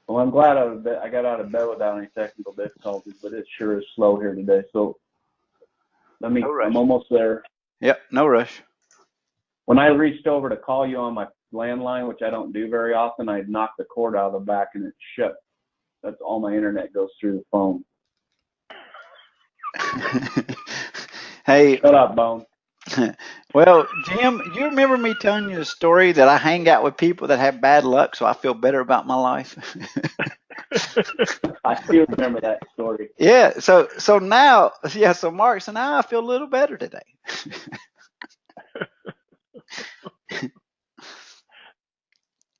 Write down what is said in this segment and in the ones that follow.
Well, I'm glad I got out of bed without any technical difficulties, but it sure is slow here today. So No rush. I'm almost there. Yep, no rush. When I reached over to call you on my landline, which I don't do very often, I knocked the cord out of the back and it shut. That's all my internet goes through the phone. Hey. Shut up, Bone. Well, Jim, you remember me telling you a story that I hang out with people that have bad luck, so I feel better about my life? I do remember that story. Yeah, so now, yeah, so Mark, so now I feel a little better today.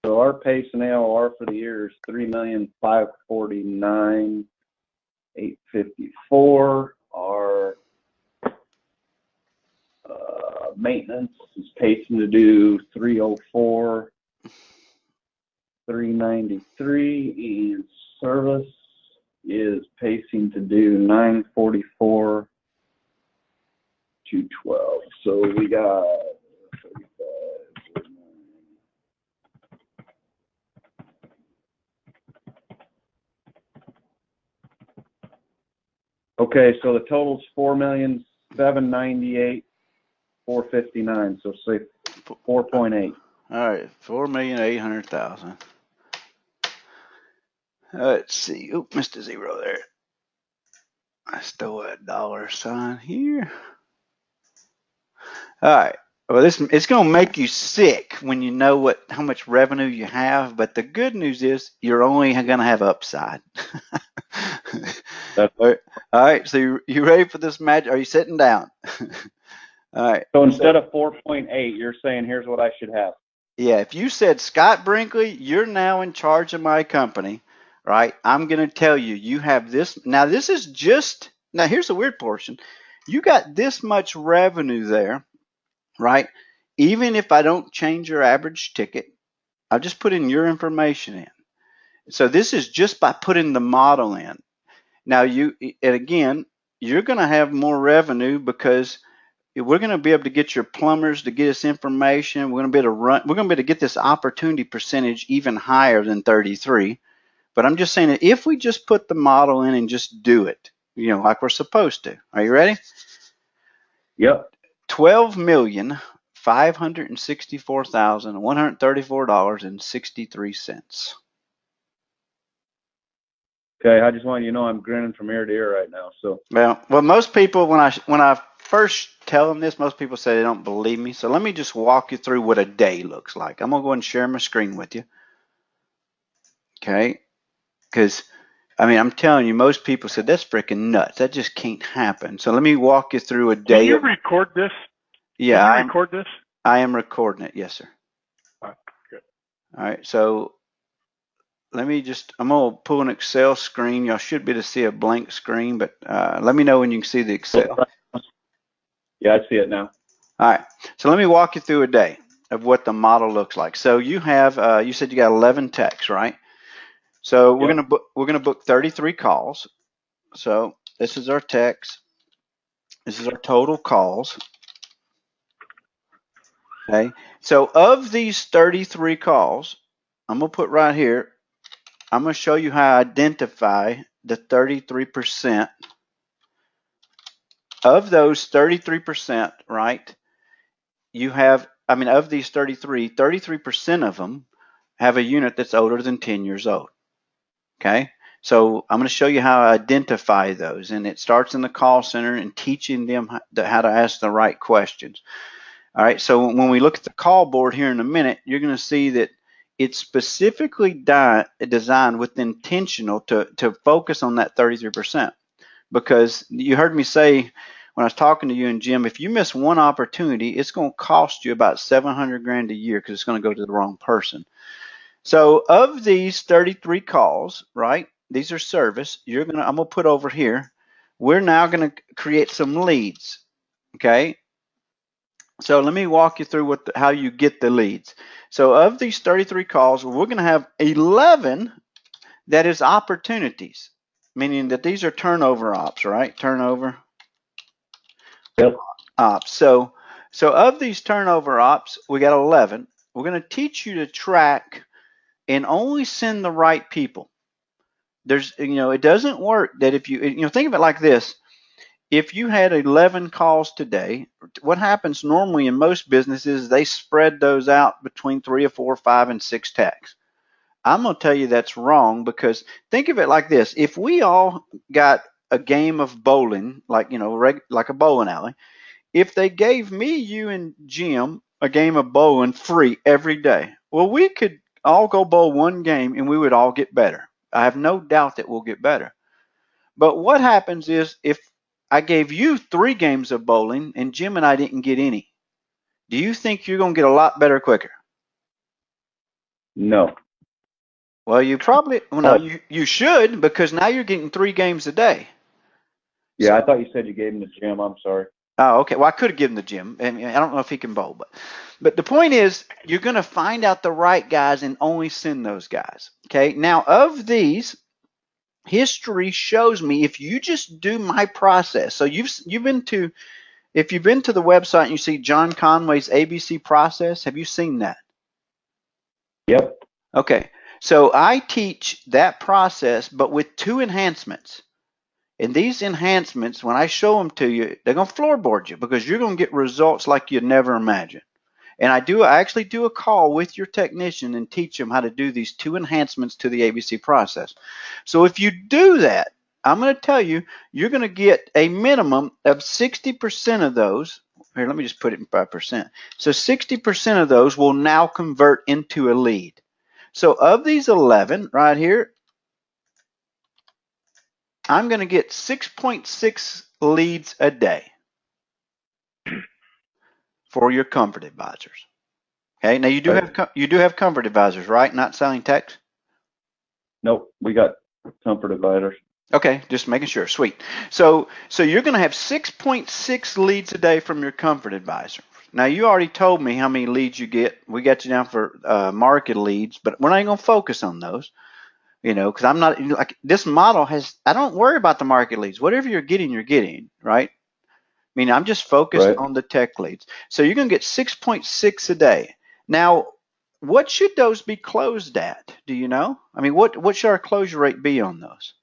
So our pace and AOR for the year is 3,549,854. Our maintenance is pacing to do 304, 393, and service is pacing to do 944, 212. So we got 35, 49. Okay, so the total's 4,798,459. So say 4.8. All right, 4,800,000. Let's see. Oop, missed a zero there. I stole a dollar sign here. All right. Well, it's going to make you sick when you know how much revenue you have, but the good news is you're only going to have upside. All right. So you ready for this match? Are you sitting down? All right. So instead of 4.8, you're saying here's what I should have. Yeah. If you said, Scott Brinkley, you're now in charge of my company, right? I'm going to tell you, you have this. Now, here's the weird portion. You got this much revenue there, right? Even if I don't change your average ticket, I'll just put in your information in. So this is just by putting the model in. Now and again, you're going to have more revenue because we're going to be able to get your plumbers to get us information. We're going to be able to get this opportunity percentage even higher than 33. But I'm just saying that if we just put the model in and just do it, like we're supposed to. Are you ready? Yep. $12,564,134.63. Okay, I just want you to know I'm grinning from ear to ear right now. So well, most people when I first tell them this, most people say they don't believe me. So let me just walk you through what a day looks like. I'm gonna go ahead and share my screen with you. Okay, because I'm telling you, most people said that's freaking nuts. That just can't happen. So let me walk you through a day. Can you record this? Yeah, Can you record this? I am recording it. Yes, sir. All right, good. All right, so I'm going to pull an Excel screen. Y'all should be able to see a blank screen, but let me know when you can see the Excel. Yeah, I see it now. All right, so let me walk you through a day of what the model looks like. So you have, you said you got 11 techs, right? So we're gonna book 33 calls. So this is our techs. This is our total calls. Okay. So of these 33 calls, I'm gonna put right here. I'm gonna show you how I identify the 33%. Of those 33%, right? You have, of these 33% of them have a unit that's older than 10 years old. Okay. So I'm going to show you how I identify those, and it starts in the call center and teaching them how to ask the right questions. All right, so when we look at the call board here in a minute, you're going to see that it's specifically designed with intentional to focus on that 33%, because you heard me say when I was talking to you and Jim, if you miss one opportunity, it's going to cost you about $700,000 a year because it's going to go to the wrong person. So of these 33 calls, right, these are service, I'm going to put over here, we're now going to create some leads, okay? So let me walk you through how you get the leads. So of these 33 calls, we're going to have 11 that is opportunities, meaning that these are turnover ops, right? Turnover ops. So of these turnover ops, we got 11. We're going to teach you to track and only send the right people. it doesn't work that if you think of it like this. If you had 11 calls today, what happens normally in most businesses, they spread those out between 3 or 4, 5, and 6 techs. I'm going to tell you that's wrong, because think of it like this. If we all got a game of bowling, like, like a bowling alley, if they gave me, you, and Jim a game of bowling free every day, well, we could all go bowl one game and we would all get better. I have no doubt that we'll get better. But what happens is, if I gave you 3 games of bowling and Jim and I didn't get any, do you think you're going to get a lot better quicker? No. Well, you should, because now you're getting 3 games a day. Yeah, I thought you said you gave him the Jim. I'm sorry. Oh, okay. Well, I could have given the Jim. I mean, I don't know if he can bowl, but the point is, you're going to find out the right guys and only send those guys. Okay. Now, of these, history shows me, if you just do my process. So if you've been to the website and you see John Conway's ABC process, have you seen that? Yep. Okay. So I teach that process, but with 2 enhancements. And these enhancements, when I show them to you, they're going to floorboard you, because you're going to get results like you'd never imagine. And I actually do a call with your technician and teach them how to do these 2 enhancements to the ABC process. So if you do that, I'm going to tell you, you're going to get a minimum of 60% of those. Here, let me just put it in 5%. So 60% of those will now convert into a lead. So of these 11 right here, I'm going to get 6.6 leads a day for your comfort advisors. Okay. Now you do have comfort advisors, right? Not selling techs? Nope. We got comfort advisors. Okay, just making sure. Sweet. So you're going to have 6.6 leads a day from your comfort advisor. Now, you already told me how many leads you get. We got you down for market leads, but we're not going to focus on those. Because I'm not, like, this model I don't worry about the market leads. Whatever you're getting, right? I mean, I'm just focused on the tech leads. So you're going to get 6.6 a day. Now, what should those be closed at? Do you know? I mean, what should our closure rate be on those?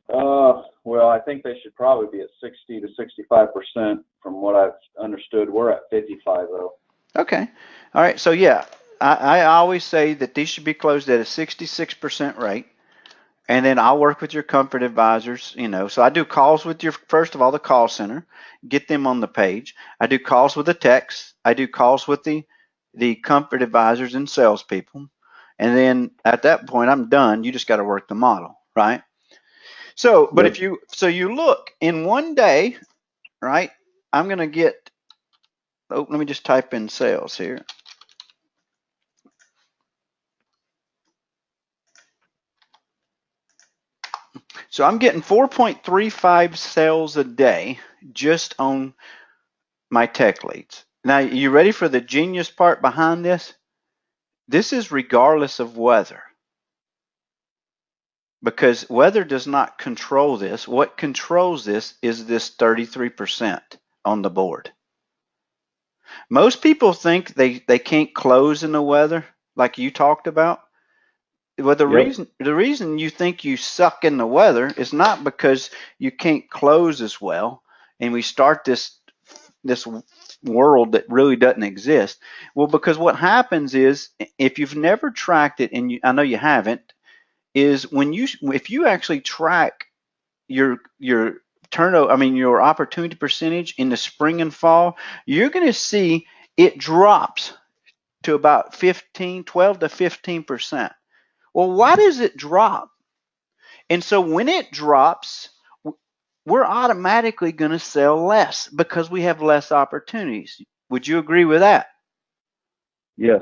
Well, I think they should probably be at 60 to 65% from what I've understood. We're at 55 though. Okay. All right. So yeah, I always say that these should be closed at a 66% rate. And then I'll work with your comfort advisors, So I do calls with first of all, the call center, get them on the page. I do calls with the techs. I do calls with the comfort advisors and salespeople. And then at that point, I'm done. You just got to work the model, right? So, but if you look in one day, right? I'm going to get, let me just type in sales here. So I'm getting 4.35 sales a day just on my tech leads. Now, you ready for the genius part behind this? This is regardless of weather, because weather does not control this. What controls this is this 33% on the board. Most people think they can't close in the weather, like you talked about. Well, the reason you think you suck in the weather is not because you can't close as well, and we start this world that really doesn't exist. Well, because what happens is, if you've never tracked it, and I know you haven't, is if you actually track your turnover, your opportunity percentage in the spring and fall, you're going to see it drops to about 12 to 15%. Well, why does it drop? And so when it drops, we're automatically going to sell less because we have less opportunities. Would you agree with that? Yes.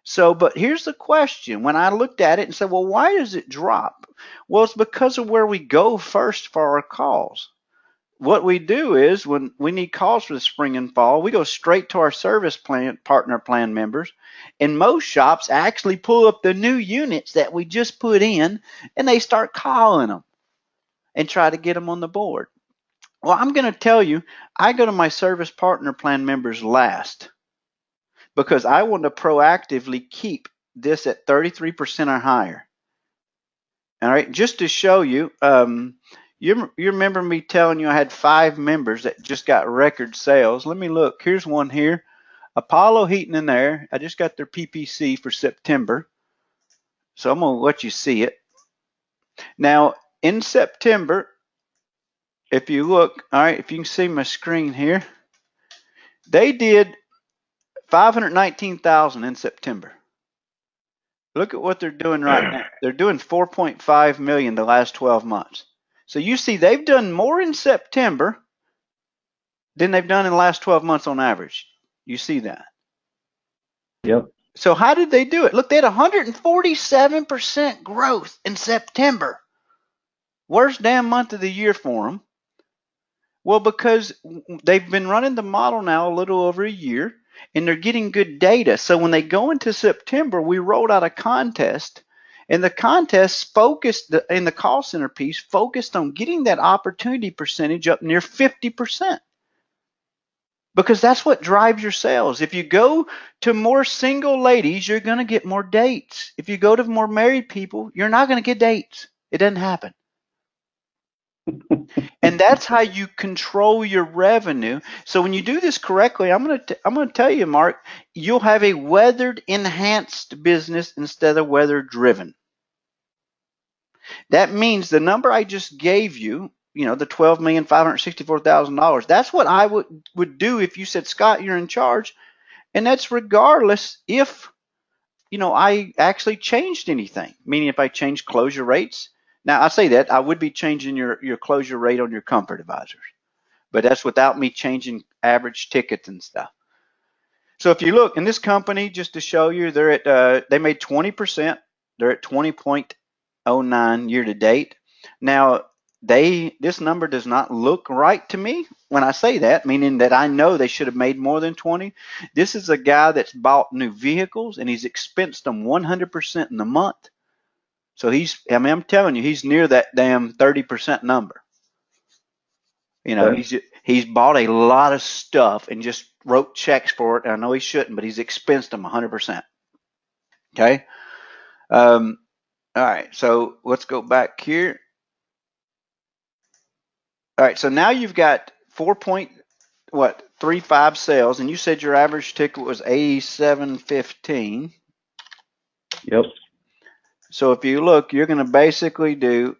So, but here's the question. When I looked at it and said, well, why does it drop? Well, it's because of where we go first for our calls. What we do is, when we need calls for the spring and fall, we go straight to our service partner plan members, and most shops actually pull up the new units that we just put in, and they start calling them and try to get them on the board. Well, I'm going to tell you, I go to my service partner plan members last, because I want to proactively keep this at 33% or higher. All right, just to show you, you remember me telling you I had 5 members that just got record sales. Let me look. Here's one here. Apollo Heating and Air. I just got their PPC for September. So I'm going to let you see it. Now, in September, if you look, all right, if you can see my screen here, they did 519,000 in September. Look at what they're doing right now. They're doing 4.5 million the last 12 months. So you see they've done more in September than they've done in the last 12 months on average. You see that? Yep. So how did they do it? Look, they had 147% growth in September. Worst damn month of the year for them. Well, because they've been running the model now a little over a year, and they're getting good data. So when they go into September, we rolled out a contest, and the contest focused, in the call center piece, focused on getting that opportunity percentage up near 50%. Because that's what drives your sales. If you go to more single ladies, you're going to get more dates. If you go to more married people, you're not going to get dates. It doesn't happen. And that's how you control your revenue. So when you do this correctly, I'm going to tell you, Mark, you'll have a weathered enhanced business instead of weather driven. That means the number I just gave you, the $12,564,000, that's what I would do if you said, Scott, you're in charge. And that's regardless if, I actually changed anything, meaning if I changed closure rates. Now, I say that I would be changing your closure rate on your comfort advisors, but that's without me changing average tickets and stuff. So if you look in this company, just to show you, they're at they made 20%. They're at 20.09 year to date. Now, this number does not look right to me when I say that, meaning that I know they should have made more than 20. This is a guy that's bought new vehicles and he's expensed them 100% in the month. So I'm telling you, he's near that damn 30% number. He's bought a lot of stuff and just wrote checks for it. I know he shouldn't, but he's expensed them 100%. Okay. All right. So let's go back here. All right. So now you've got 4.35 sales, and you said your average ticket was $87.15. Yep. So if you look, you're going to basically do.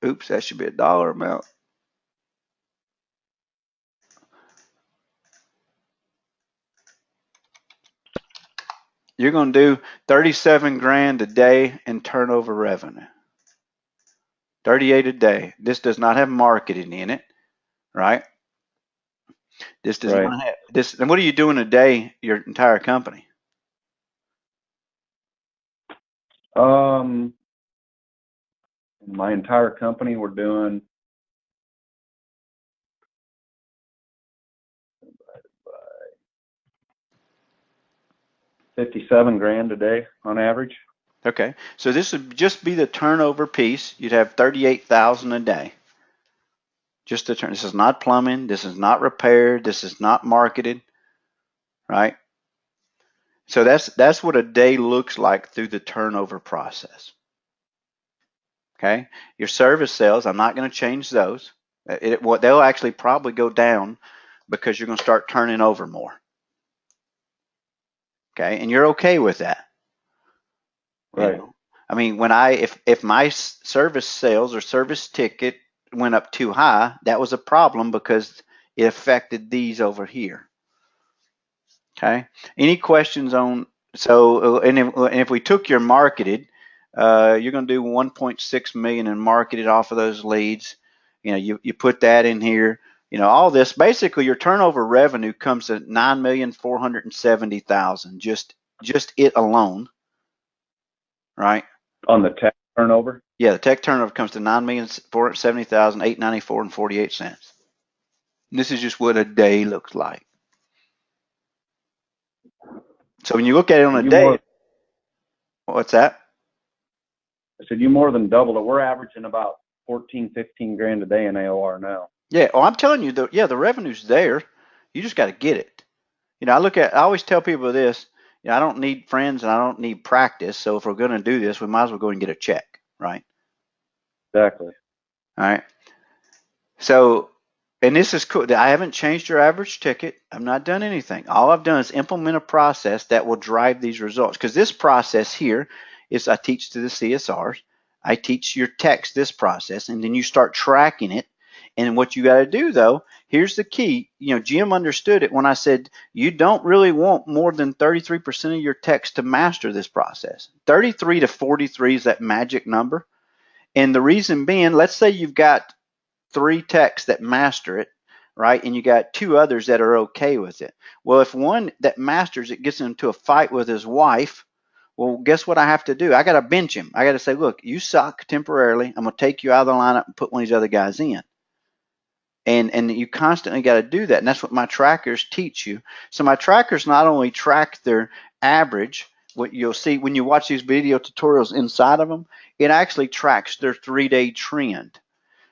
Oops, that should be a dollar amount. You're going to do 37 grand a day in turnover revenue. 38 a day. This does not have marketing in it, right? This does not have this. And what are you doing a day, your entire company? My entire company, we're doing 57 grand a day on average. Okay, so this would just be the turnover piece. You'd have 38,000 a day. Just the turn. This is not plumbing. This is not repaired. This is not marketed, right? So that's what a day looks like through the turnover process. Okay, your service sales, I'm not going to change those. They'll actually probably go down because you're going to start turning over more. Okay, and you're okay with that. Right. I mean, if my service sales or service ticket went up too high, that was a problem because it affected these over here. Okay. Any questions on? So, and if we took your marketed, you're going to do 1.6 million in marketed off of those leads. You put that in here. All this basically your turnover revenue comes to 9,470,000. Just it alone, right? On the tech turnover? Yeah, the tech turnover comes to 9,470,894.48. This is just what a day looks like. So when you look at it on a day, what's that? I said you more than doubled it. We're averaging about 14, 15 grand a day in AOR now. Yeah, I'm telling you, the revenue's there. You just got to get it. I always tell people this. I don't need friends and I don't need practice. So if we're going to do this, we might as well go and get a check, right? Exactly. All right. So, and this is cool. I haven't changed your average ticket. I've not done anything. All I've done is implement a process that will drive these results. Because this process here is I teach to the CSRs. I teach your techs this process, and then you start tracking it. And what you got to do, though, here's the key. Jim understood it when I said you don't really want more than 33% of your techs to master this process. 33 to 43 is that magic number. And the reason being, let's say you've got 3 techs that master it, right? And you got 2 others that are okay with it. Well, if one that masters it gets into a fight with his wife, well, guess what I have to do? I got to bench him. I got to say, look, you suck temporarily. I'm going to take you out of the lineup and put one of these other guys in. And you constantly got to do that. And that's what my trackers teach you. So my trackers not only track their average, what you'll see when you watch these video tutorials inside of them, it actually tracks their 3-day trend.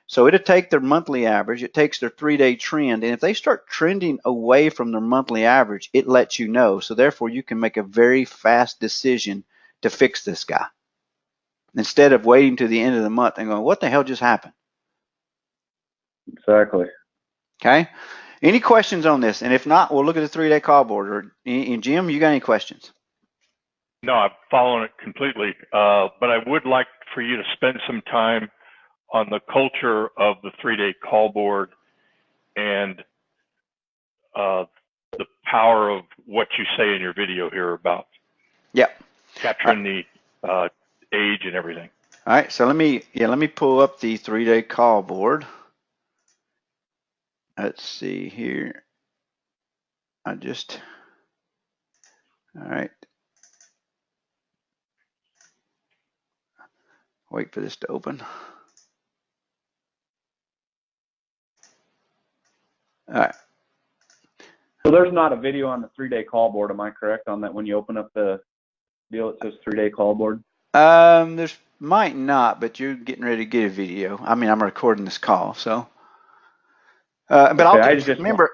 So it'll take their monthly average, it takes their 3-day trend, and if they start trending away from their monthly average, it lets you know. So therefore, you can make a very fast decision to fix this guy instead of waiting to the end of the month and going, what the hell just happened? Exactly. Okay. Any questions on this? And if not, we'll look at the 3-day call board. Or Jim, you got any questions? No, I'm following it completely. But I would like for you to spend some time on the culture of the 3-day call board and the power of what you say in your video here about capturing the age and everything. All right, so let me pull up the 3-day call board. Let's see here. All right. Wait for this to open. All right. So there's not a video on the 3-day call board, am I correct on that? When you open up the deal, it says 3-day call board? There's might not, but you're getting ready to get a video. I mean, I'm recording this call, so. But okay, remember,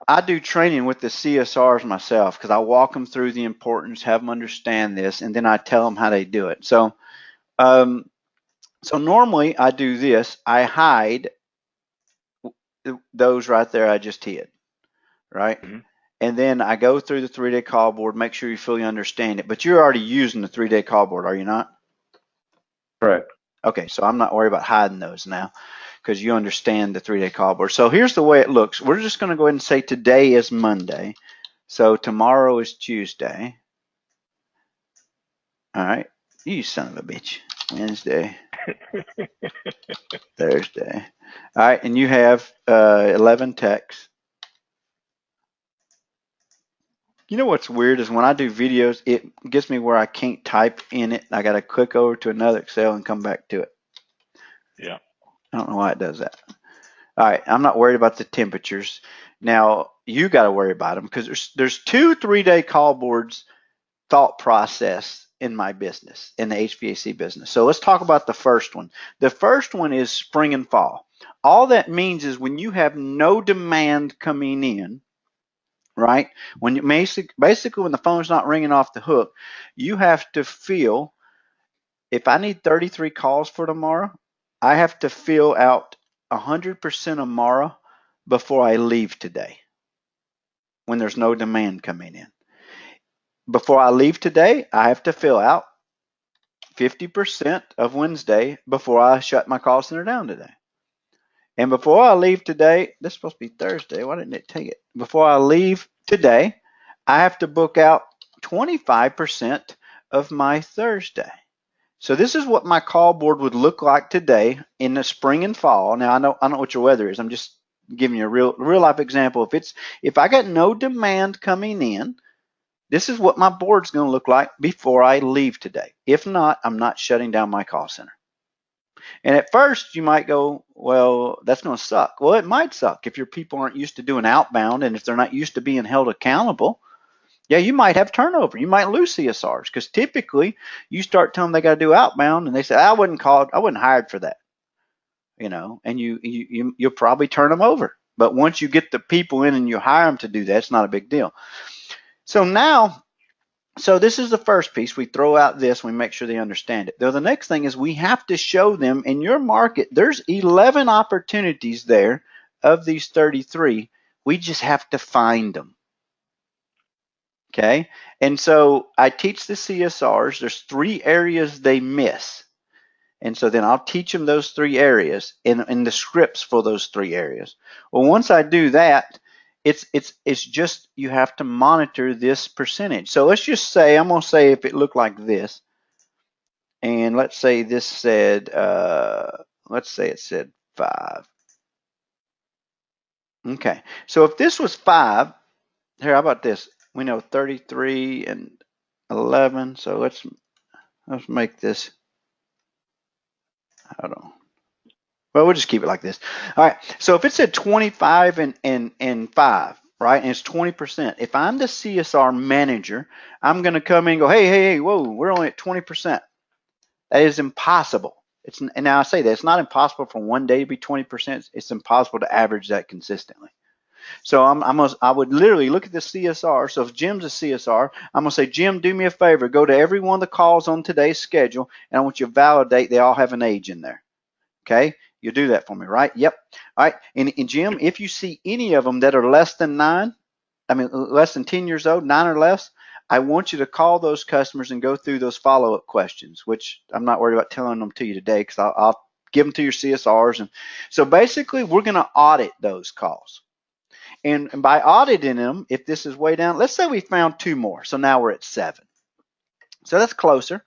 I do training with the CSRs myself because I walk them through the importance, have them understand this, and then I tell them how they do it. So, so normally I do this. I hide those right there I just hid, right? Mm-hmm. And then I go through the 3-day call board, make sure you fully understand it. But you're already using the 3-day call board, are you not? Correct. Okay, so I'm not worried about hiding those now because you understand the 3-day call board. So here's the way it looks. We're just going to go ahead and say today is Monday. So tomorrow is Tuesday. All right. You son of a bitch. Wednesday. Thursday. All right. And you have 11 texts. You know what's weird is when I do videos, it gets me where I can't type in it. I got to click over to another Excel and come back to it. Yeah. I don't know why it does that. All right, I'm not worried about the temperatures. Now, you got to worry about them because there's 2 3-day call boards thought process in my business, in the HVAC business. So let's talk about the first one. The first one is spring and fall. All that means is when you have no demand coming in, right? When you basically when the phone's not ringing off the hook, you have to feel, if I need 33 calls for tomorrow, I have to fill out 100% tomorrow before I leave today when there's no demand coming in. Before I leave today, I have to fill out 50% of Wednesday before I shut my call center down today. And before I leave today, this is supposed to be Thursday. Why didn't it take it? Before I leave today, I have to book out 25% of my Thursday. So this is what my call board would look like today in the spring and fall. Now I don't know what your weather is. I'm just giving you a real life example. If I got no demand coming in, this is what my board's going to look like before I leave today. If not, I'm not shutting down my call center. And at first you might go, well, that's going to suck. Well, it might suck if your people aren't used to doing outbound and if they're not used to being held accountable. Yeah, you might have turnover. You might lose CSRs because typically you start telling them they got to do outbound and they say, I wasn't hired for that, and you'll probably turn them over. But once you get the people in and you hire them to do that, it's not a big deal. So now So this is the first piece. We throw out this, we make sure they understand it. Now, the next thing is we have to show them in your market, there's 11 opportunities there of these 33. We just have to find them. Okay. And so I teach the CSRs, there's 3 areas they miss. And so then I'll teach them those 3 areas in the scripts for those 3 areas. Well, once I do that, it's just you have to monitor this percentage. So let's just say, I'm going to say if it looked like this, and let's say this said, let's say it said 5. Okay, so if this was 5, here, how about this? We know 33 and 11, so let's make this, hold on. Well, we'll just keep it like this. All right. So if it said 25 and 5, right, and it's 20%, if I'm the CSR manager, I'm going to come in and go, hey, whoa, we're only at 20%. That is impossible. And now I say that it's not impossible for one day to be 20%. It's impossible to average that consistently. So I would literally look at the CSR. So if Jim's a CSR, I'm going to say, Jim, do me a favor. Go to every one of the calls on today's schedule, and I want you to validate they all have an age in there. Okay, you'll do that for me, right? Yep. All right. And Jim, if you see any of them that are less than 9, less than 10 years old, 9 or less, I want you to call those customers and go through those follow-up questions, which I'm not worried about telling them to you today because I'll give them to your CSRs. And so basically, we're going to audit those calls. And by auditing them, if this is way down, let's say we found 2 more. So now we're at 7. So that's closer.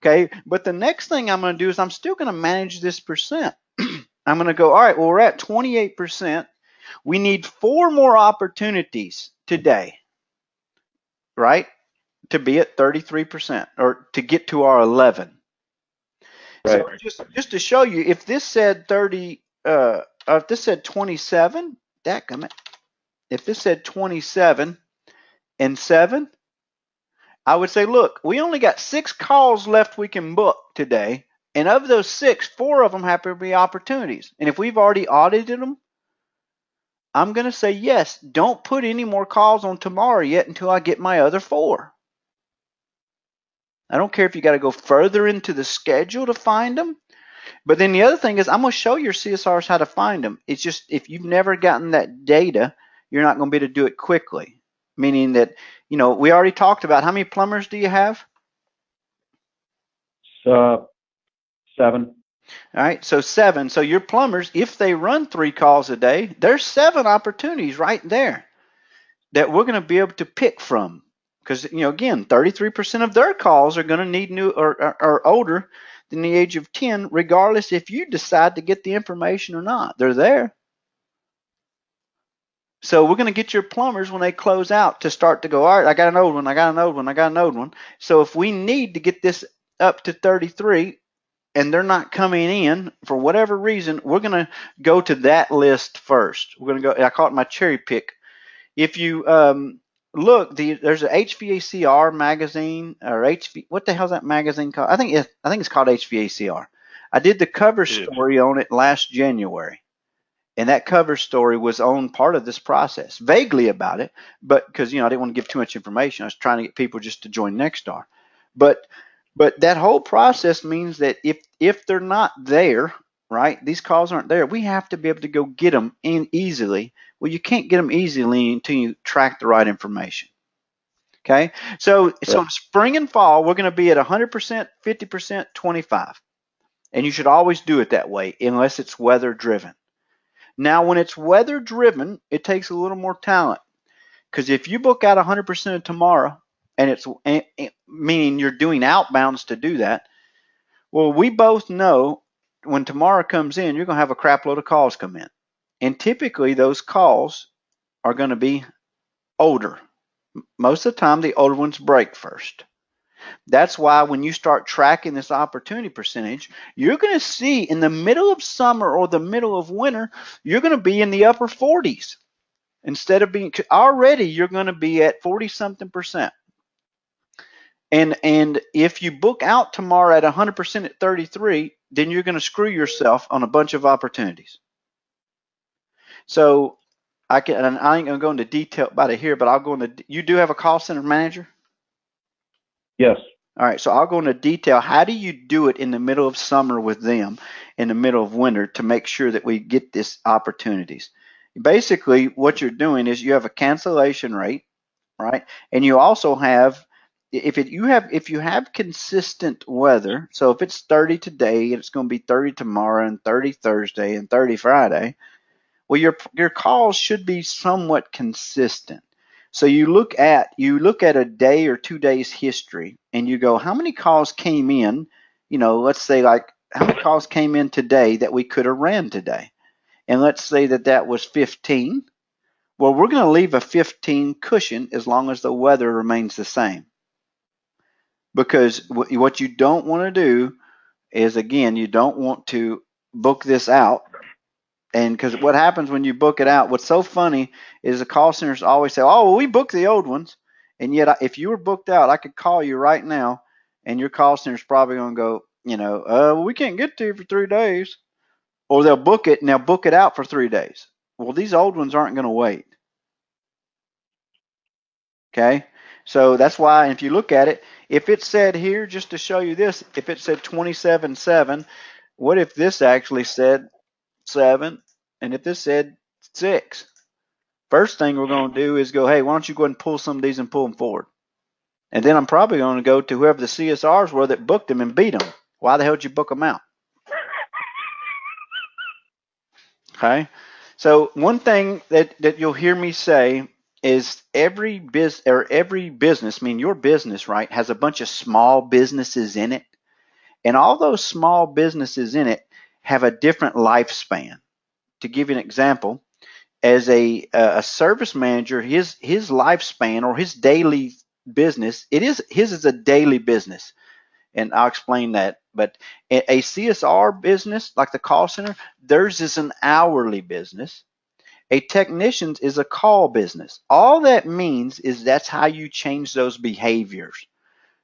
Okay, but the next thing I'm going to do is I'm still going to manage this percent. I'm going to go, all right, well, we're at 28%. We need 4 more opportunities today, right, to be at 33% or to get to our 11. Right. So just to show you, if this said 30, if this said 27, if this said 27 and 7, I would say, look, we only got 6 calls left we can book today. And of those 6, 4 of them happen to be opportunities. And if we've already audited them, I'm going to say, yes, don't put any more calls on tomorrow yet until I get my other 4. I don't care if you got to go further into the schedule to find them. But then the other thing is I'm going to show your CSRs how to find them. It's just if you've never gotten that data, you're not going to be able to do it quickly. Meaning that, we already talked about how many plumbers do you have? 7. All right, so 7. So your plumbers, if they run 3 calls a day, there's 7 opportunities right there that we're going to be able to pick from. Because, again, 33% of their calls are going to need new or older than the age of 10, regardless if you decide to get the information or not. They're there. So we're going to get your plumbers when they close out to start to go, all right, I got an old one, I got an old one, I got an old one. So if we need to get this up to 33 and they're not coming in for whatever reason, we're going to go to that list first. We're going to go, I call it my cherry pick. If you look, there's an HVACR magazine or what the hell is that magazine called? I think it's called HVACR. I did the cover story on it last January. And that cover story was on part of this process, vaguely about it, but because, I didn't want to give too much information. I was trying to get people just to join Nexstar. But that whole process means that if they're not there, right, these calls aren't there, we have to be able to go get them in easily. Well, you can't get them easily until you track the right information. Okay, so spring and fall, we're going to be at 100%, 50%, 25. And you should always do it that way unless it's weather driven. Now, when it's weather driven, it takes a little more talent, because if you book out 100% of tomorrow, and it's meaning you're doing outbounds to do that, well, we both know when tomorrow comes in, you're going to have a crap load of calls come in, and typically those calls are going to be older. Most of the time, the older ones break first. That's why when you start tracking this opportunity percentage, you're going to see in the middle of summer or the middle of winter, you're going to be in the upper 40s. Instead of being already, you're going to be at 40-something%. And if you book out tomorrow at 100% at 33, then you're going to screw yourself on a bunch of opportunities. So I ain't going to go into detail about it here, but I'll go into. You do have a call center manager? Yes. All right, so I'll go into detail. How do you do it in the middle of summer with them, in the middle of winter, to make sure that we get these opportunities? Basically, what you're doing is you have a cancellation rate, right? And you also have, if you have consistent weather, so if it's 30 today and it's going to be 30 tomorrow and 30 Thursday and 30 Friday, well, your calls should be somewhat consistent. So you look at a day or 2 days history and you go, how many calls came in? Let's say, like, how many calls came in today that we could have ran today? And let's say that was 15. Well, we're going to leave a 15 cushion as long as the weather remains the same. Because what you don't want to do is, again, you don't want to book this out. And because what happens when you book it out, what's so funny is the call centers always say, oh, well, we booked the old ones. And yet, if you were booked out, I could call you right now, and your call center's probably going to go, well, we can't get to you for 3 days. Or they'll book it, and they'll book it out for 3 days. Well, these old ones aren't going to wait. Okay? So that's why, if you look at it, if it said here, just to show you this, if it said 27.7, what if this actually said 7, and if this said 6? First thing we're going to do is go, hey, why don't you go ahead and pull some of these and pull them forward? And then I'm probably going to go to whoever the CSRs were that booked them and beat them. Why the hell did you book them out? Okay. So one thing that you'll hear me say is every business, I mean your business, right, has a bunch of small businesses in it. And all those small businesses in it have a different lifespan. To give you an example, as a service manager, his lifespan or his daily business, his is a daily business, and I'll explain that. But a CSR business, like the call center, theirs is an hourly business. A technician's is a call business. All that means is that's how you change those behaviors.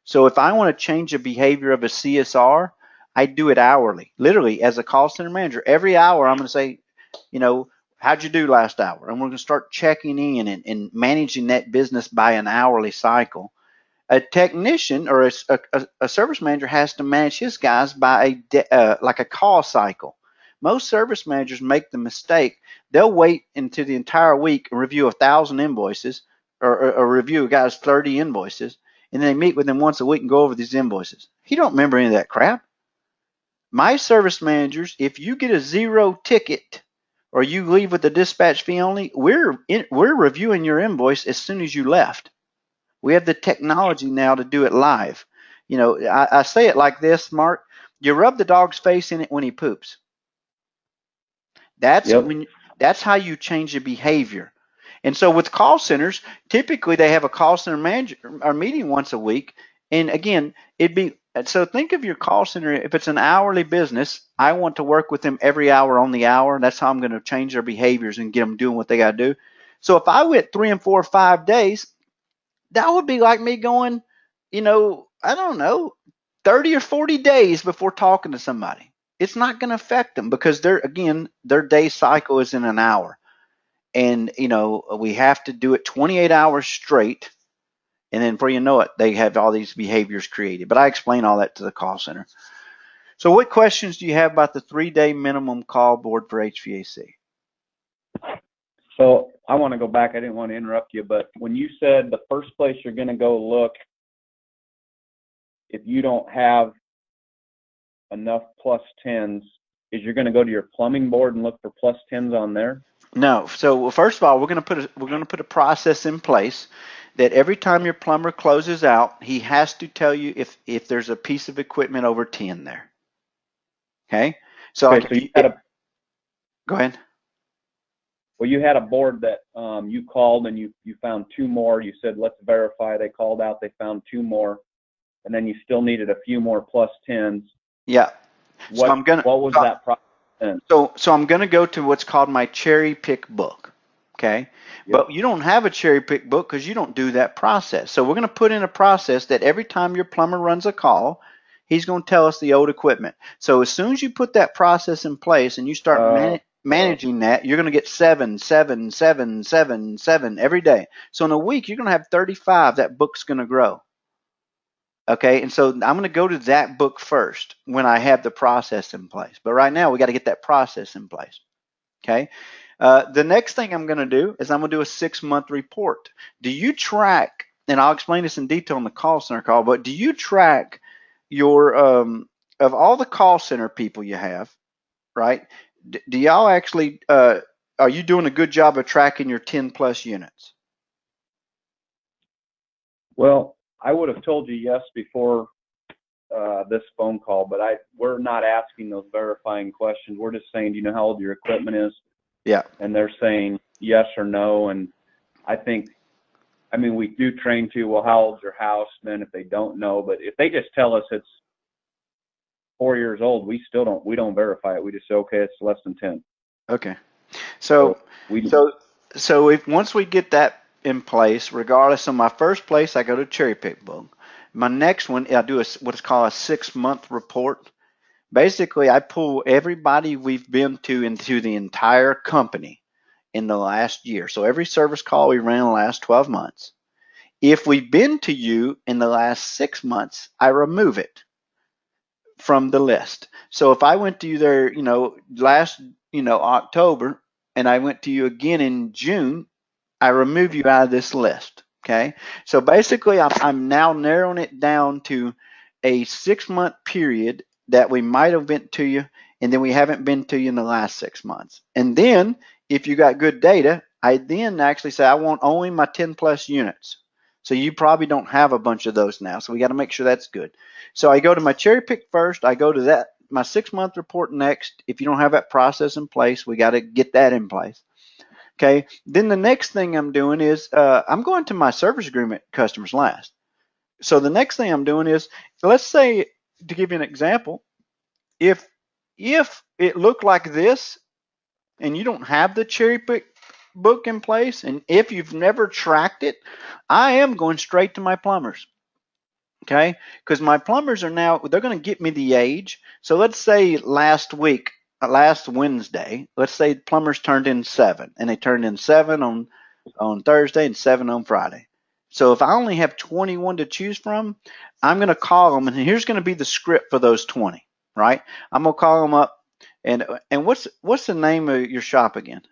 So if I want to change the behavior of a CSR, I do it hourly. Literally, as a call center manager, every hour I'm going to say, how'd you do last hour? And we're going to start checking in and managing that business by an hourly cycle. A technician or a service manager has to manage his guys by like a call cycle. Most service managers make the mistake. They'll wait until the entire week and review 1,000 invoices or review a guy's 30 invoices, and then they meet with him once a week and go over these invoices. He don't remember any of that crap. My service managers, if you get a 0 ticket or you leave with the dispatch fee only, we're reviewing your invoice as soon as you left. We have the technology now to do it live. I say it like this, Mark. You rub the dog's face in it when he poops. That's how you change the behavior. And so with call centers, typically they have a call center manager or meeting once a week. And again, so think of your call center. If it's an hourly business, I want to work with them every hour on the hour. That's how I'm going to change their behaviors and get them doing what they got to do. So if I went 3 and 4 or 5 days, that would be like me going, I don't know, 30 or 40 days before talking to somebody. It's not going to affect them because their day cycle is in an hour. And, we have to do it 28 hours straight. And then before you know it, they have all these behaviors created. But I explain all that to the call center. So what questions do you have about the 3-day minimum call board for HVAC? So I want to go back. I didn't want to interrupt you, but when you said the first place you're going to go look if you don't have enough +10s is you're going to go to your plumbing board and look for +10s on there? No. So first of all, we're going to put a process in place that every time your plumber closes out, he has to tell you if there's a piece of equipment over 10 there. Okay. So, okay, so you had go ahead. Well, you had a board that you called and you found 2 more. You said, let's verify. They called out, they found 2 more, and then you still needed a few more +10s. Yeah. What was that process then? So I'm going to go to what's called my cherry pick book. Okay. Yep. But you don't have a cherry pick book because you don't do that process. So we're going to put in a process that every time your plumber runs a call, he's going to tell us the old equipment. So as soon as you put that process in place and you start managing that, you're going to get 7, 7, 7, 7, 7 every day. So in a week, you're going to have 35. That book's going to grow. Okay, and so I'm going to go to that book first when I have the process in place. But right now, we got to get that process in place. Okay. The next thing I'm going to do is I'm going to do a 6-month report. Do you track, and I'll explain this in detail on the call center call, but do you track your, of all the call center people you have, right? Do y'all actually, are you doing a good job of tracking your 10 plus units? Well, I would have told you yes before this phone call, but we're not asking those verifying questions. We're just saying, do you know how old your equipment is? Yeah. And they're saying yes or no. And I mean, we do train to, well, how old's your house? And then if they don't know, but if they just tell us it's 4 years old, we don't verify it. We just say, okay, it's less than 10. Okay. So if once we get that in place, regardless of my first place, I go to cherry pick book. My next one, I do what's called a 6-month report. Basically, I pull everybody we've been to into the entire company in the last year. So every service call we ran in the last 12 months. If we've been to you in the last 6 months, I remove it from the list. So if I went to you there, last, October, and I went to you again in June, I remove you out of this list. Okay. So basically, I'm now narrowing it down to a 6-month period that we might have been to you, and then we haven't been to you in the last 6 months. And then if you got good data, I then actually say I want only my 10 plus units. So you probably don't have a bunch of those now. So we got to make sure that's good. So I go to my cherry pick first. I go to that, my 6-month report next. If you don't have that process in place, we got to get that in place. Okay. Then the next thing I'm doing is I'm going to my service agreement customers last. So the next thing I'm doing is, let's say, to give you an example, if it looked like this and you don't have the cherry pick book in place, and if you've never tracked it, I am going straight to my plumbers. Okay, because my plumbers are now, they're going to get me the age. So let's say last Wednesday, let's say plumbers turned in 7, and they turned in 7 on Thursday and 7 on Friday. So if I only have 21 to choose from, I'm going to call them, and here's going to be the script for those 20, right? I'm going to call them up, and what's the name of your shop again?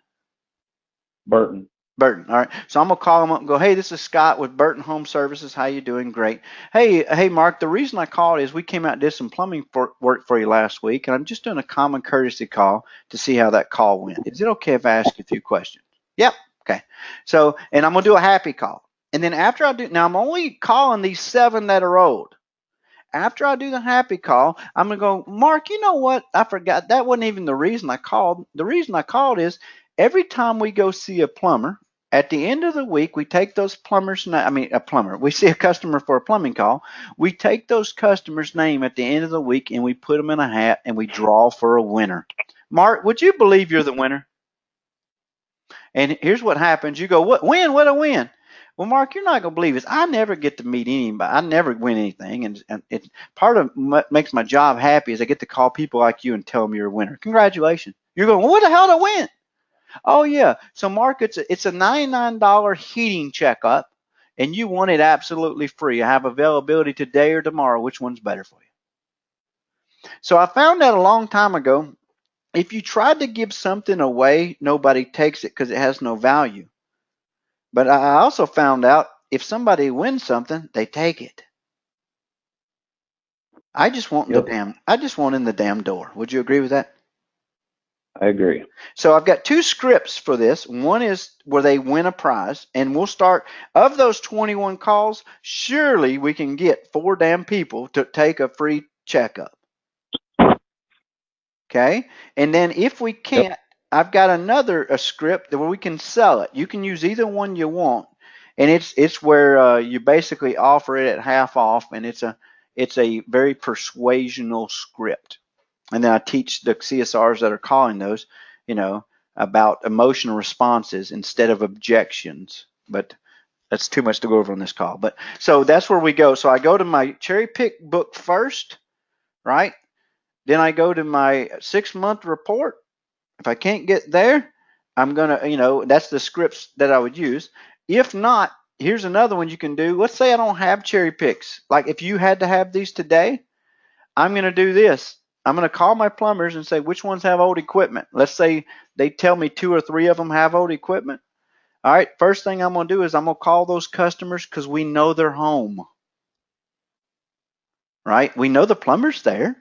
Burton. Burton. All right. So I'm going to call him up and go, hey, this is Scott with Burton Home Services. How you doing? Great. Hey, Mark, the reason I called is we came out and did some plumbing work for you last week, and I'm just doing a common courtesy call to see how that call went. Is it okay if I ask you a few questions? Yep. Okay. So, and I'm going to do a happy call. And then after I do, now I'm only calling these 7 that are old. After I do the happy call, I'm going to go, Mark, you know what? I forgot. That wasn't even the reason I called. The reason I called is every time we go see a plumber, at the end of the week, we take those we see a customer for a plumbing call. We take those customers' name at the end of the week and we put them in a hat and we draw for a winner. Mark, would you believe you're the winner? And here's what happens. You go, what win? What a win. Well, Mark, you're not going to believe this. I never get to meet anybody. I never win anything. And it's part of what makes my job happy is I get to call people like you and tell them you're a winner. Congratulations. You're going, well, what the hell did I win? Oh, yeah. So, Mark, it's a $99 heating checkup, and you want it absolutely free. I have availability today or tomorrow. Which one's better for you? So I found out a long time ago, if you tried to give something away, nobody takes it because it has no value. But I also found out if somebody wins something, they take it. I just want in the damn door. Would you agree with that? I agree. So I've got 2 scripts for this. One is where they win a prize, and we'll start, of those 21 calls, surely we can get 4 damn people to take a free checkup. Okay? And then if we can't, I've got a script where we can sell it. You can use either one you want, and it's where you basically offer it at half off, and it's a very persuasional script. And then I teach the CSRs that are calling those, about emotional responses instead of objections. But that's too much to go over on this call. But so that's where we go. So I go to my cherry pick book first, right? Then I go to my 6-month report. If I can't get there, I'm going to, that's the scripts that I would use. If not, here's another one you can do. Let's say I don't have cherry picks. Like if you had to have these today, I'm going to do this. I'm going to call my plumbers and say which ones have old equipment. Let's say they tell me 2 or 3 of them have old equipment. All right, first thing I'm going to do is I'm going to call those customers because we know they're home. Right? We know the plumber's there.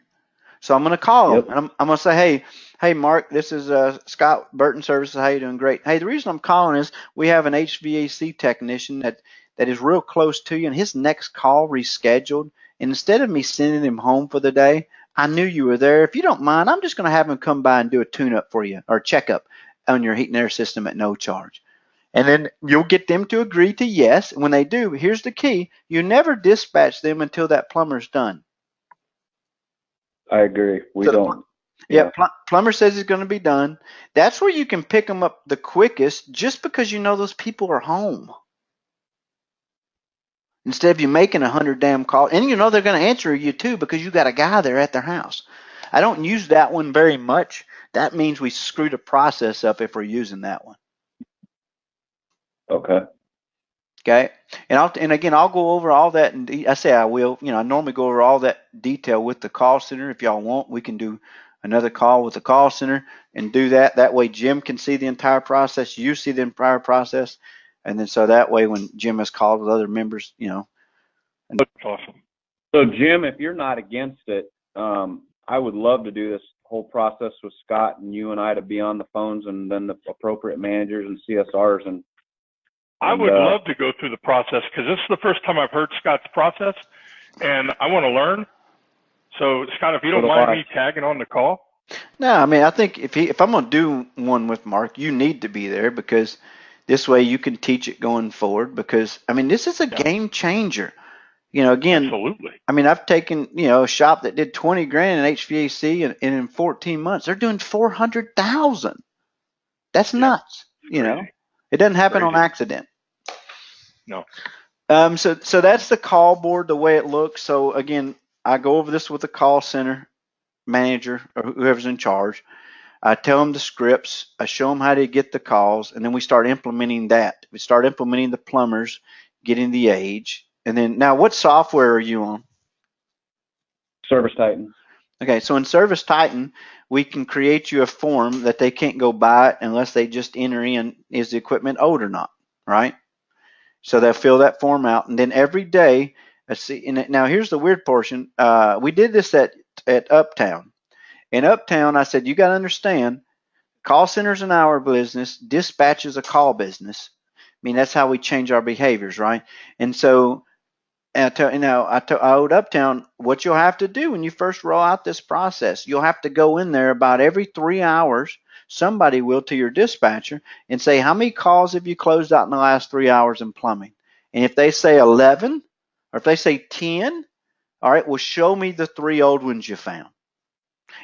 So I'm going to call them, and I'm going to say, hey, Mark, this is Scott, Burton Services. How you doing? Great. Hey, the reason I'm calling is we have an HVAC technician that is real close to you, and his next call rescheduled. And instead of me sending him home for the day, I knew you were there. If you don't mind, I'm just going to have him come by and do a tune-up for you or checkup on your heat and air system at no charge. And then you'll get them to agree to yes. And when they do, here's the key. You never dispatch them until that plumber's done. I agree. We don't. Yeah, plumber says it's going to be done. That's where you can pick them up the quickest just because you know those people are home. Instead of you making 100 damn calls. And you know they're going to answer you too because you got a guy there at their house. I don't use that one very much. That means we screw the process up if we're using that one. Okay. Okay. And again, I'll go over all that. And I say I will. I normally go over all that detail with the call center. If y'all want, we can do another call with the call center and do that. That way Jim can see the entire process. You see the entire process. And then so that way when Jim has called with other members, That's awesome. So Jim, if you're not against it, I would love to do this whole process with Scott and you and I to be on the phones and then the appropriate managers and CSRs. And I would love to go through the process because this is the first time I've heard Scott's process, and I want to learn. So, Scott, if you don't mind me tagging on the call. No, I mean, I think if I'm going to do one with Mark, you need to be there because this way you can teach it going forward because, I mean, this is a game changer. Again, absolutely. I mean, I've taken, a shop that did 20 grand in HVAC and in 14 months, they're doing 400,000. That's nuts. It doesn't happen on accident. No. So that's the call board, the way it looks. So again, I go over this with the call center manager or whoever's in charge. I tell them the scripts. I show them how to get the calls, and then we start implementing that. We start implementing the plumbers, getting the age, and then now, what software are you on? Service Titan. Okay, so in Service Titan, we can create you a form that they can't go buy it unless they just enter in, is the equipment old or not, right? So they'll fill that form out, and then every day, now here's the weird portion. We did this at Uptown. In Uptown, I said, you got to understand, call center's an hour business, dispatch is a call business. I mean, that's how we change our behaviors, right? And so, I told Uptown, what you'll have to do when you first roll out this process, you'll have to go in there about every 3 hours, somebody will, to your dispatcher and say, how many calls have you closed out in the last 3 hours in plumbing? And if they say 11, or if they say 10, all right, well, show me the 3 old ones you found.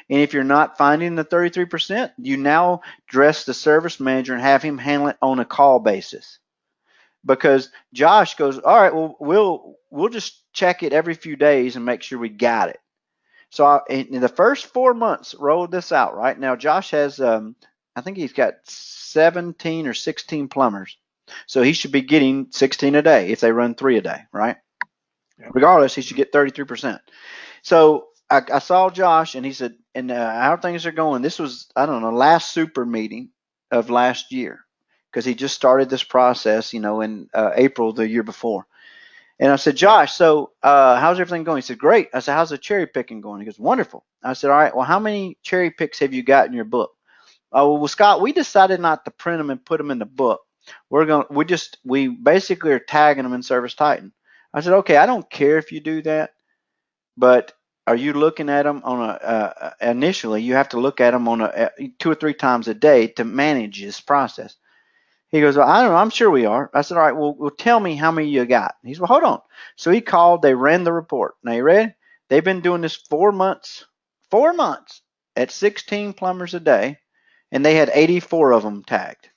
And if you're not finding the 33%, you now address the service manager and have him handle it on a call basis. Because Josh goes, all right, well, we'll just check it every few days and make sure we got it. So in the first 4 months, rolled this out, right? Now, Josh has, I think he's got 17 or 16 plumbers. So he should be getting 16 a day if they run 3 a day, right? Yeah. Regardless, he should get 33%. So I saw Josh and he said, and how things are going. This was, I don't know, last super meeting of last year. Because he just started this process, in April the year before. And I said, Josh, so how's everything going? He said, great. I said, how's the cherry picking going? He goes, wonderful. I said, all right, well, how many cherry picks have you got in your book? Oh, well, Scott, we decided not to print them and put them in the book. We basically are tagging them in Service Titan. I said, okay, I don't care if you do that, but are you looking at them on initially, you have to look at them on 2 or 3 times a day to manage this process. He goes, well, I don't know. I'm sure we are. I said, all right, well, tell me how many you got. He said, well, hold on. So he called. They ran the report. Now, you ready? They've been doing this 4 months at 16 plumbers a day, and they had 84 of them tagged.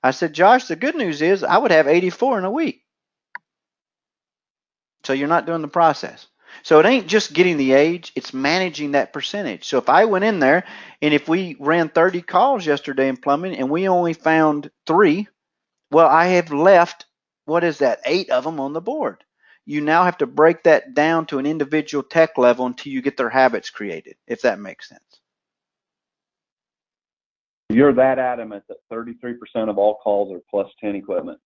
I said, Josh, the good news is I would have 84 in a week. So you're not doing the process. So it ain't just getting the age, it's managing that percentage. So if I went in there and if we ran 30 calls yesterday in plumbing and we only found 3, well, I have left what is that, 8 of them on the board. You now have to break that down to an individual tech level until you get their habits created, if that makes sense. You're that adamant that 33% of all calls are plus 10 equipment.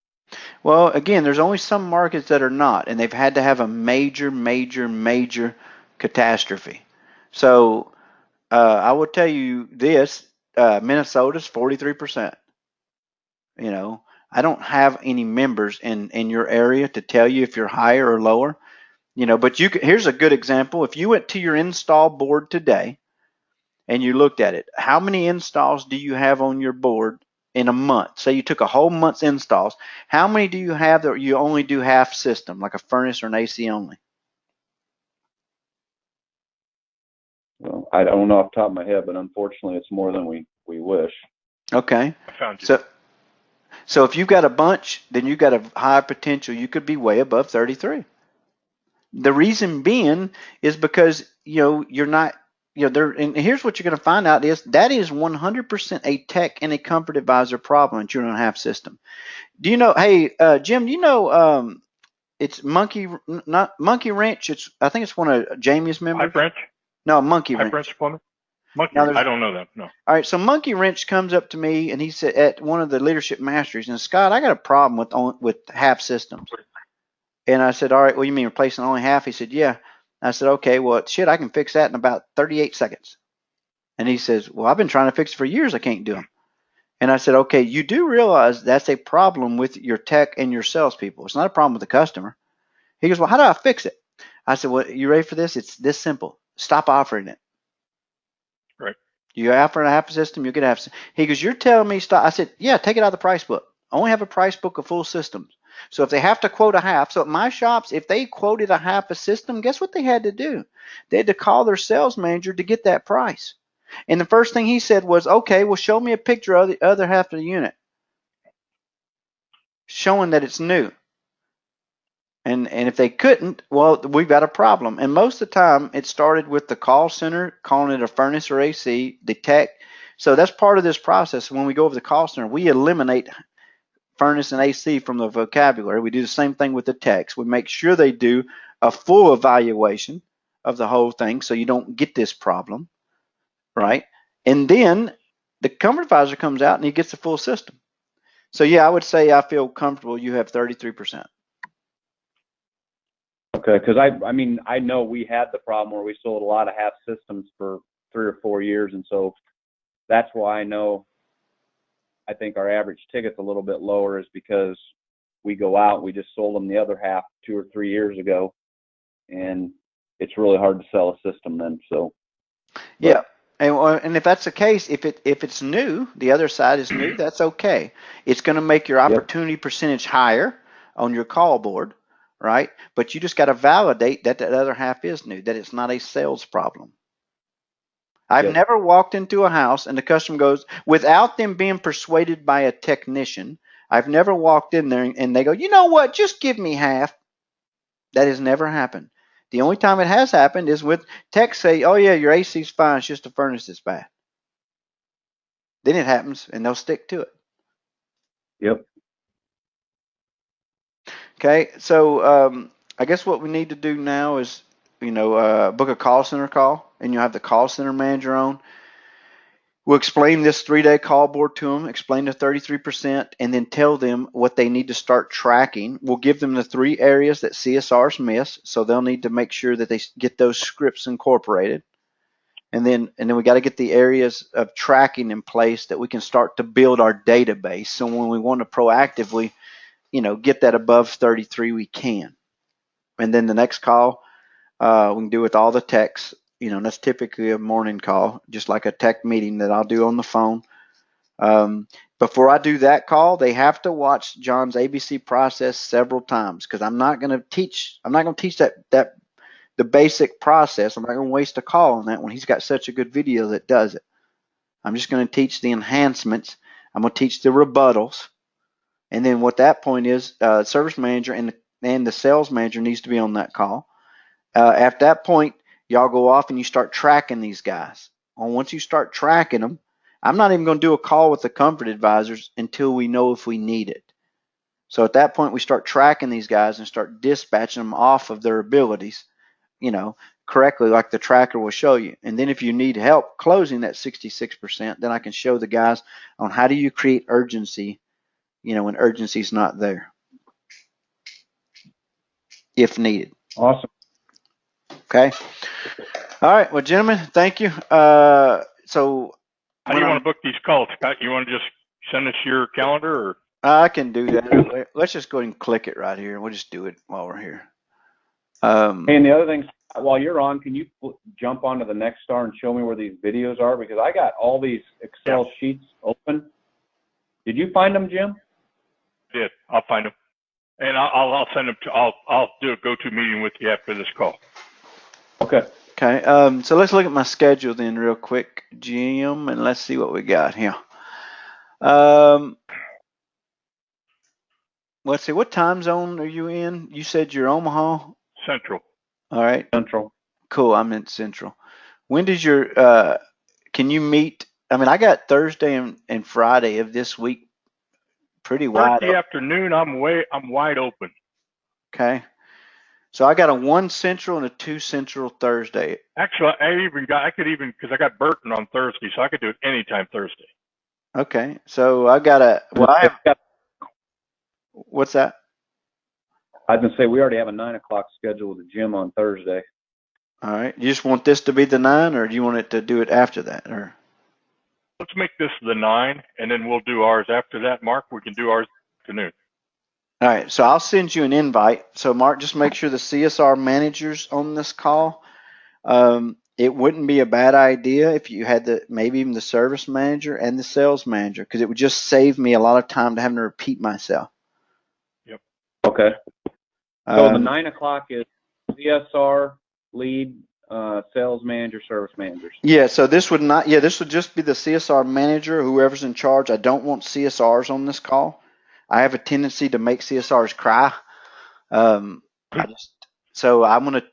Well, again, there's only some markets that are not, and they've had to have a major, major, major catastrophe. So I will tell you this, Minnesota's 43%. You know, I don't have any members in your area to tell you if you're higher or lower, you know, but here's a good example. If you went to your install board today and you looked at it, how many installs do you have on your board in a month? Say you took a whole month's installs. How many do you have that you only do half system, like a furnace or an AC only? Well, I don't know off the top of my head, but unfortunately it's more than we wish. Okay. I found you. So if you've got a bunch, then you've got a high potential. You could be way above 33. The reason being is because, you know, you're not, you know, there. And here's what you're going to find out is that is 100% a tech and a comfort advisor problem that you don't have system. Do you know? Hey, Jim, do you know? It's not Monkey Wrench. I think it's one of Jamie's members. High Branch? No, Monkey High Wrench. Branch Plumbing? Monkey, Now, I don't know them, no. All right, so Monkey Wrench comes up to me and he said at one of the leadership masters, and Scott, I got a problem with half systems. And I said, all right, well, you mean replacing only half? He said, yeah. I said, okay, well, shit, I can fix that in about 38 seconds. And he says, well, I've been trying to fix it for years. I can't do them. And I said, okay, you do realize that's a problem with your tech and your salespeople. It's not a problem with the customer. He goes, well, how do I fix it? I said, well, you ready for this? It's this simple. Stop offering it. Right. You offer a half a system, you get a half. He goes, you're telling me stop. I said, yeah, take it out of the price book. I only have a price book of full systems. So if they have to quote a half, so at my shops, if they quoted a half a system, guess what they had to do? They had to call their sales manager to get that price. And the first thing he said was, okay, well, show me a picture of the other half of the unit, showing that it's new. And if they couldn't, well, we've got a problem. And most of the time, it started with the call center calling it a furnace or AC, the tech. So that's part of this process. When we go over the call center, we eliminate furnace and AC from the vocabulary. We do the same thing with the techs. We make sure they do a full evaluation of the whole thing so you don't get this problem, right? And then the comfort advisor comes out and he gets the full system. So yeah, I would say I feel comfortable you have 33%. Okay, because I mean, I know we had the problem where we sold a lot of half systems for 3 or 4 years, and so that's why I think our average ticket's a little bit lower is because we go out, we just sold them the other half 2 or 3 years ago, and it's really hard to sell a system then. So yeah, and if that's the case, if it's new, the other side is new, that's okay. It's going to make your opportunity percentage higher on your call board, right? But you just got to validate that other half is new, that it's not a sales problem. I've never walked into a house and the customer goes, without them being persuaded by a technician, I've never walked in there and they go, you know what, just give me half. That has never happened. The only time it has happened is with techs say, oh yeah, your AC's fine, it's just the furnace that's bad. Then it happens and they'll stick to it. Yep. Okay, so I guess what we need to do now is, book a call center call, and you'll have the call center manager on. We'll explain this 3-day call board to them, explain the 33%, and then tell them what they need to start tracking. We'll give them the 3 areas that CSRs miss, so they'll need to make sure that they get those scripts incorporated. And then we got to get the areas of tracking in place that we can start to build our database. So when we want to proactively, get that above 33, we can. And then the next call, we can do with all the techs. That's typically a morning call, just like a tech meeting that I'll do on the phone. Before I do that call, they have to watch John's ABC process several times, because I'm not going to teach that the basic process. I'm not going to waste a call on that when he's got such a good video that does it. I'm just going to teach the enhancements. I'm going to teach the rebuttals. And then what that point is, service manager and the sales manager needs to be on that call. At that point, y'all go off and you start tracking these guys. Once you start tracking them, I'm not even going to do a call with the comfort advisors until we know if we need it. So at that point, we start tracking these guys and start dispatching them off of their abilities, correctly, like the tracker will show you. And then if you need help closing that 66%, then I can show the guys on how do you create urgency, when urgency is not there, if needed. Awesome. Okay. All right. Well, gentlemen, thank you. So how do you want to book these calls, Scott? You want to just send us your calendar, or? I can do that. Let's just go ahead and click it right here. We'll just do it while we're here. And the other thing, while you're on, can you jump onto the Next Star and show me where these videos are? Because I got all these Excel sheets open. Did you find them, Jim? I did. I'll find them, and I'll send them to. I'll do a go-to meeting with you after this call. Okay. Okay. So let's look at my schedule then real quick, Jim, and let's see what we got here. Let's see. What time zone are you in? You said you're Omaha. Central. All right. Central. Cool. I'm in Central. When does your can you meet? I mean, I got Thursday and Friday of this week pretty wide. Thursday afternoon, I'm wide open. Okay. So I got a 1 Central and a 2 Central Thursday. Actually, because I got Burton on Thursday, so I could do it anytime Thursday. Okay. So I got what's that? I was going to say, we already have a 9 o'clock schedule with the gym on Thursday. All right. You just want this to be the 9, or do you want it to do it after that? Or let's make this the 9, and then we'll do ours after that, Mark. We can do ours afternoon. All right. So I'll send you an invite. So Mark, just make sure the CSR manager's on this call. It wouldn't be a bad idea if you had maybe even the service manager and the sales manager, because it would just save me a lot of time to having to repeat myself. Yep. Okay. So the 9 o'clock is CSR, lead, sales manager, service managers. Yeah. So this would not. Yeah, this would just be the CSR manager, whoever's in charge. I don't want CSRs on this call. I have a tendency to make CSRs cry. So I'm going to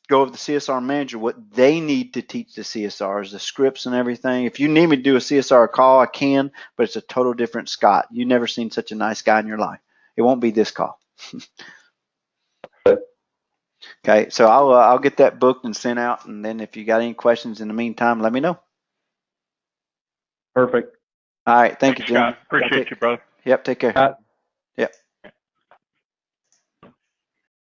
go with the CSR manager, what they need to teach the CSRs, the scripts and everything. If you need me to do a CSR call, I can, but it's a total different Scott. You've never seen such a nice guy in your life. It won't be this call. Okay, so I'll get that booked and sent out, and then if you got any questions in the meantime, let me know. Perfect. All right, thank you, Jim. Scott. Appreciate you, brother. Yep, take care.